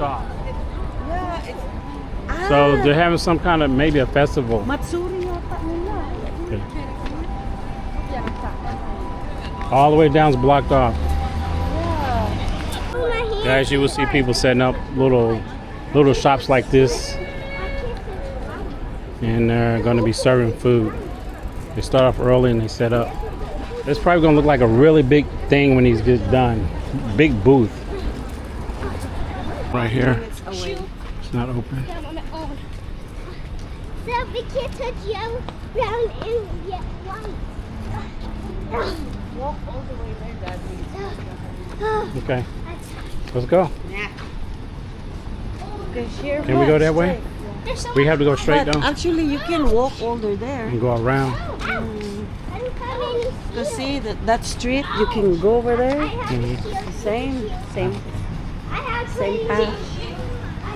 off. Yeah, it's... So they're having some kind of, maybe a festival. Matsuri yata nila. Okay. All the way down is blocked off. Yeah. Guys, you will see people setting up little shops like this. And they're going to be serving food. They start off early and they set up. It's probably going to look like a really big thing when these get done. Big booth. Right here. It's not open. So we can't touch yellow, brown, and yet white. Walk all the way there, Daddy. Okay. Let's go. Yeah. Can we go that way? We have to go straight But down actually, you can walk all the way there. and go around. To see that street, you can go over there. Mhm. Same path.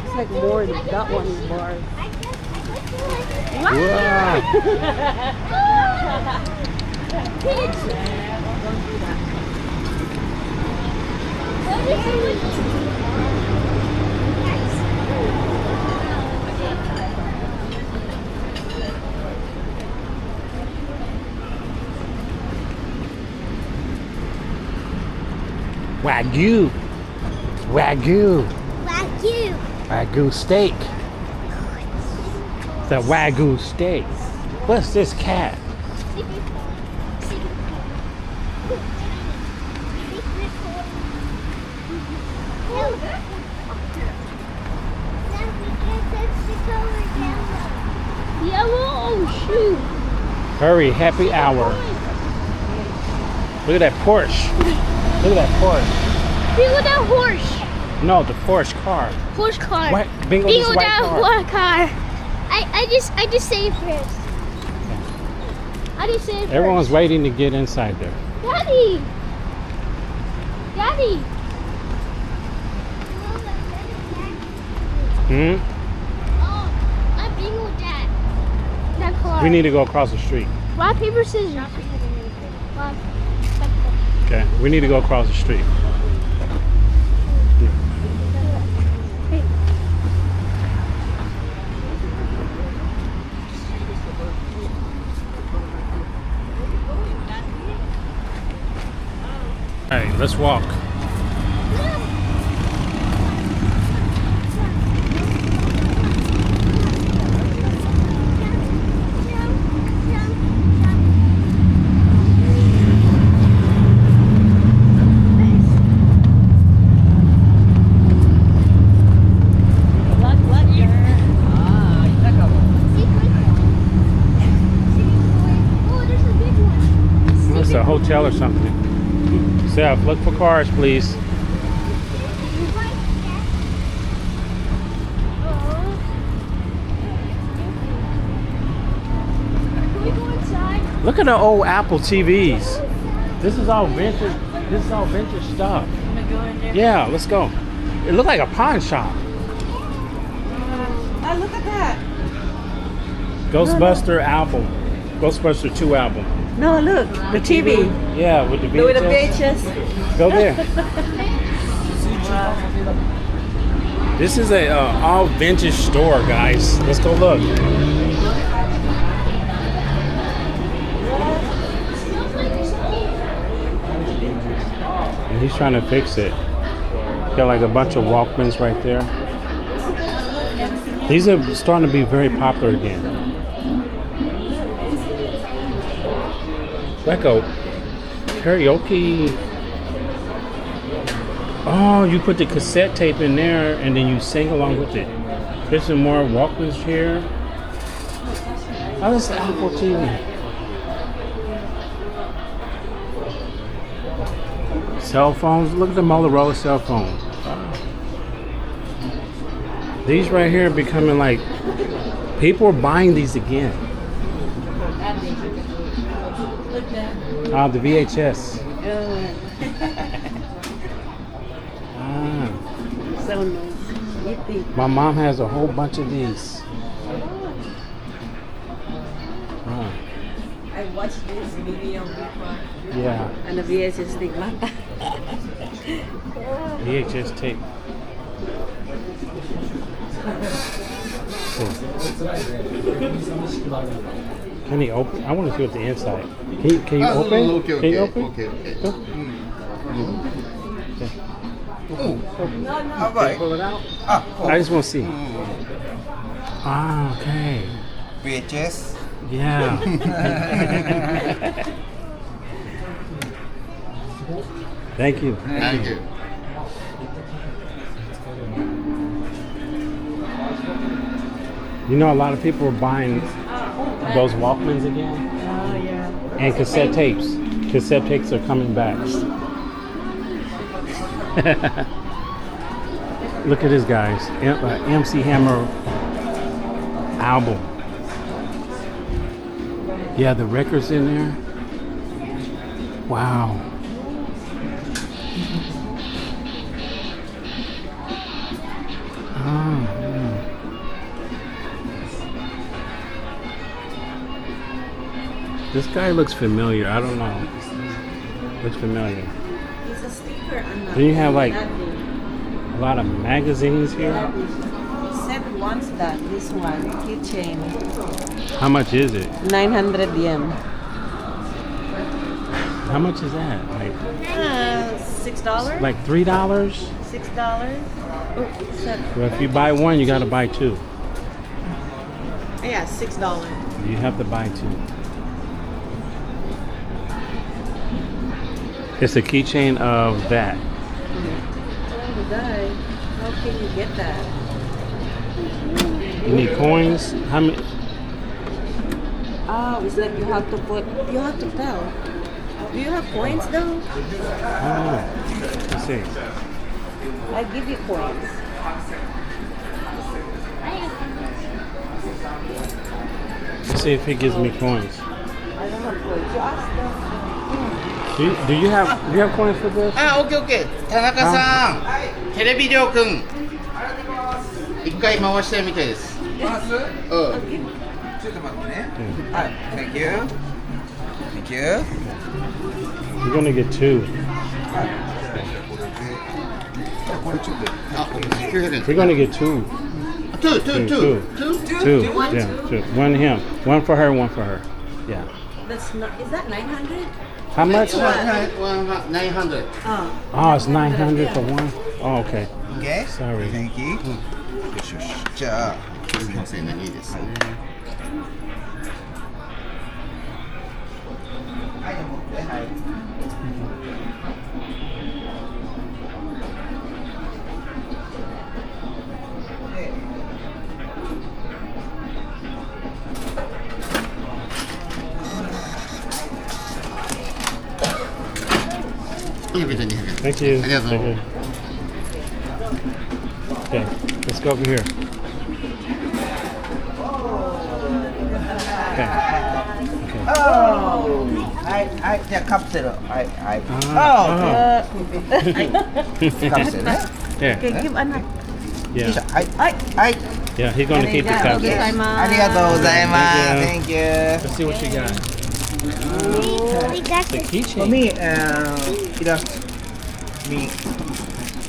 It's like more than that one is bars. Wow. Wagyu. Wagyu. Wagyu. Wagyu steak. It's a Wagyu steak. What's this cat? Yellow, oh shoot. Hurry, happy hour. Look at that Porsche. Look at that Porsche. Bingo that horse. No, the Porsche car. Horse car. White, bingo, Bingo this white that car. horse car. I just say it first. I just say it Everyone's first. waiting to get inside there. Daddy. Daddy. Hmm? Oh, I bingo that car. We need to go across the street. Rock, paper, scissors. Rock, Okay, we need to go across the street. All right, let's walk. It's a hotel or something. Seth, look for cars, please. Look at the old Apple TVs. This is all vintage. This is all vintage stuff. Yeah, let's go. It looked like a pawn shop. Ah, look at that. Ghostbuster album. Ghostbuster 2 album. No, look, the TV. Yeah, with the VHS. With the VHS. Go there. This is a all vintage store, guys. Let's go look. And he's trying to fix it. Got like a bunch of Walkmans right there. These are starting to be very popular again. Like a karaoke. Oh, you put the cassette tape in there and then you sing along with it. There's some more Walkmans here. Oh, this is Apple TV. Cell phones. Look at the Motorola cell phone. Wow. These right here are becoming like, people are buying these again. The VHS. So nice. My mom has a whole bunch of these. I watched this video before. Yeah. And the VHS thing. VHS tape. Can he open? I want to see what's the inside. Can you open? Okay, Can you okay, open? okay, okay. Go. Pull it out. I just want to see. Ah, okay. VHS. Yeah. Thank you. Thank you. You know, a lot of people are buying those Walkmans again. Oh, yeah. And cassette tapes. Cassette tapes are coming back. Look at this, guys. MC Hammer album. Yeah, the records in there. Wow. Oh, yeah. This guy looks familiar. I don't know. Looks familiar. It's a sticker on Then you have like a lot of magazines here. Said once that this one keychain How much is it? 900 yen. How much is that? Like $6. $3? $6. Oh, Well, if you buy one, you got to buy two. yeah, $6. You have to buy two. It's a keychain of that. Oh, how can you get that? You need coins? How many? Oh, it's like you have to tell. Do you have coins though? Oh, let's see. I give you coins. Let's see if he gives me coins. I don't have coins. You ask them. Do you have coins for this? あ、オッケーオッケー。田中さん、テレビ料君、一回回したいみたいです。回す？うん。ちょっと待ってね。はい、Thank you. Thank you. You're gonna get two. これちょっと。あ、900円。 We're gonna get two. Two. Two. Yeah, two. One him. One for her. One for her. Yeah. That's not. Is that 900? How much? 900. Oh, it's 900 for one. Oh, okay. Okay. Sorry. Thank you. よしよし。じゃあ、すみません、何いいです。はい、持って、はい。Thank you. ありがとう。 Thank you. Okay, let's go over here. Okay. Okay.はい、じゃあカプセル。はい。Ah, カプセルね。 There. Okay, give anak. よい Yeah. しょ。はい。はい。 Yeah, he's gonna keep the あ cup. りがとうございます。Thank you. Let's see what you got. We got The this. For keychain. me, me.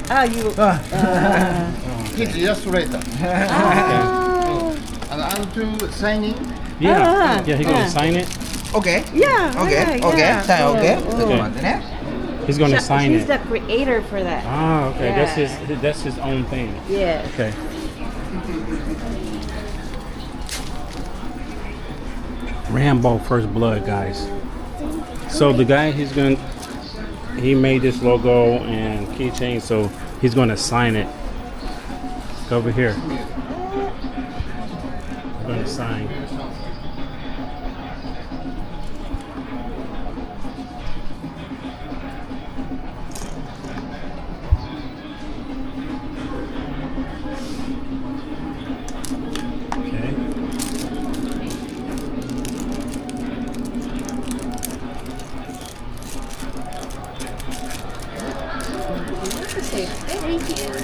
Ah, you. Kids illustrator. Oh. And to signing. Yeah. Yeah, he's gonna sign it. Okay. Yeah. Okay. yeah, Okay. yeah. Sign. Okay. Oh, ちょっと待ってね。 He's gonna sign He's it. the creator for that. Ah, okay. Yeah. That's his own thing. Yes. Okay. Rambo First Blood, guys. So the guy he made this logo and keychain, so he's gonna sign it. Over here. He's gonna sign. Okay. Thank you.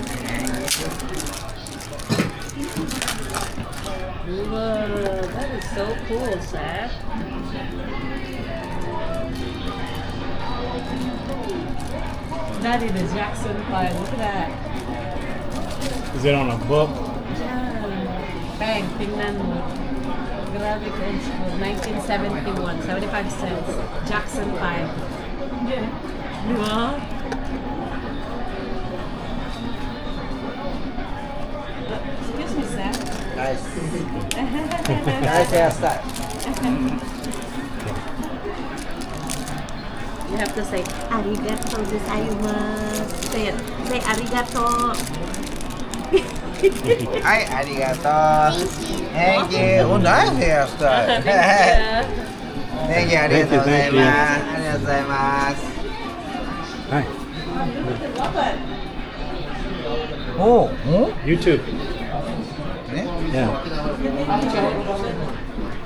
Whoa, that is so cool, Seth. That is a Jackson 5. Look at that. Is it on a book? Yeah. Bang, tingnan mo. Grabe ka old school. 1971, 75 cents. Jackson 5. Di ba? Excuse me, sir. Nice. Nice hairstyle. You have to say, arigato gozaimasu. Say it. Say arigato. Hi, arigato. Thank you. Oh, nice hairstyle. Thank you. Arigatou gozaimasu. Arigatou gozaimasu. Hi. Oh, YouTube. Yeah.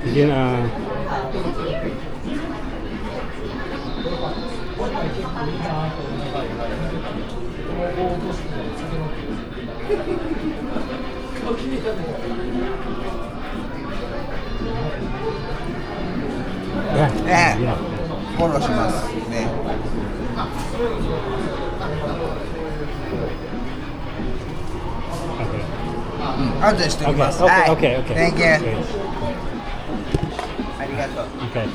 Again, yeah. フォローしますね。後でしておきます。 Okay, はい。 okay, okay. Thank you. Okay. ありがとう。 Okay.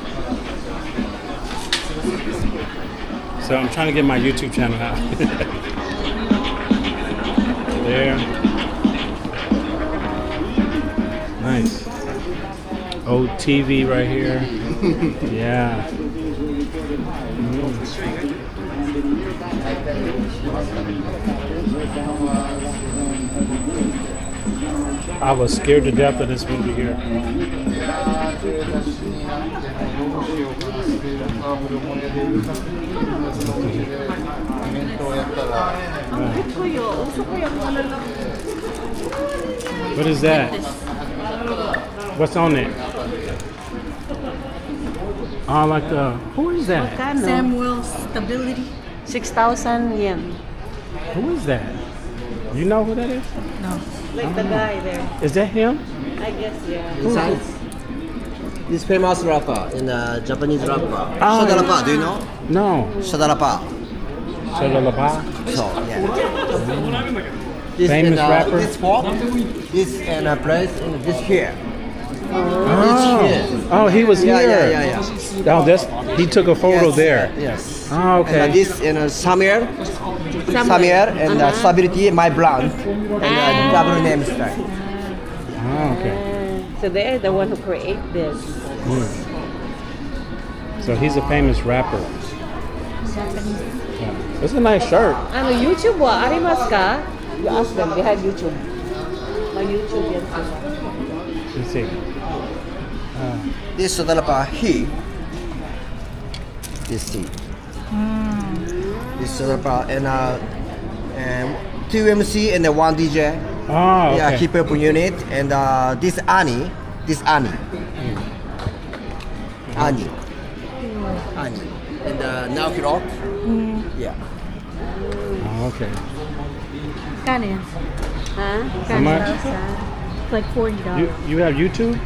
So I'm trying to get my YouTube channel out. There. Nice. Old TV right here. Yeah. I was scared to death of this movie here. What is that? What's on it? Oh, like the. Who is that? Samuel Stability. 6,000 yen. Who is that? You know who that is? No. Like the guy there. Is that him? I guess, yeah. Inside, this famous rapper in Japanese rapper. Oh. Shadarapa, do you know? No. Shadarapa. Shalalaba? So yeah. This Famous rapper? This spot, this and a place in this here. Oh, he was here. Yeah. Oh, that's he took a photo Yes, there. Yes. Oh, okay. And this in Samuel and Stability, my brand, and double name style. Oh, okay. So they're the one who create this. So he's a famous rapper. Yeah. It's a nice shirt. YouTube wa arimasu ka? You ask them, they have YouTube. My YouTube yan sila. Let's see. This Shadarapa, he. This he. This Shadarapa and 2 MC and 1 DJ. Oh, okay. Yeah, hip hop unit and this Annie, Annie, and now Rock. Yeah. Oh, okay. Kano Huh? How much? It's like $40. You have YouTube?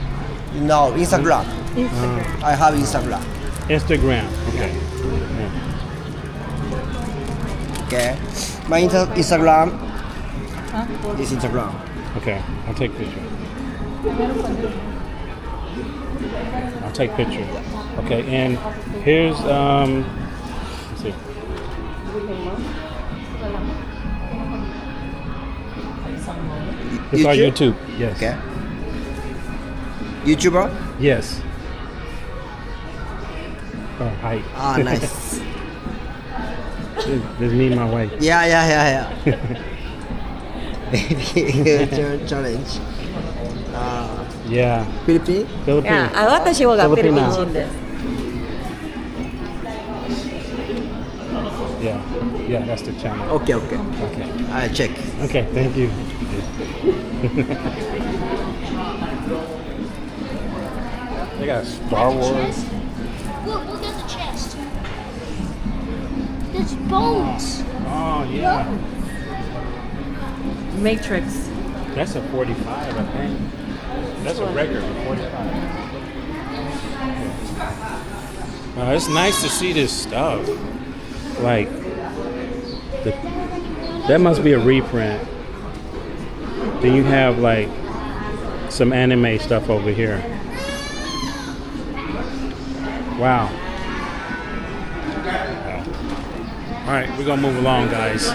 No, Instagram. Instagram. I have Instagram. Instagram. Okay. Okay. My Instagram is Instagram. Okay. I'll take picture. I'll take picture. Okay, and here's let's see. It's our YouTube. Yes. Okay. YouTuber? Yes. Oh, hi. Ah, nice. This is me and my wife. Yeah. Maybe challenge. Yeah. Philippines? Philippines. 私はがフィリピン人です。 Yeah, that's the channel. Okay. Okay. I check. Okay, thank you. They got Star Wars. Look at the chest. There's bones. Oh, yeah. Matrix. That's a 45, I think. That's a record for 45. It's nice to see this stuff. Like, that must be a reprint. Then you have like some anime stuff over here. Wow. All right, we're gonna move along, guys.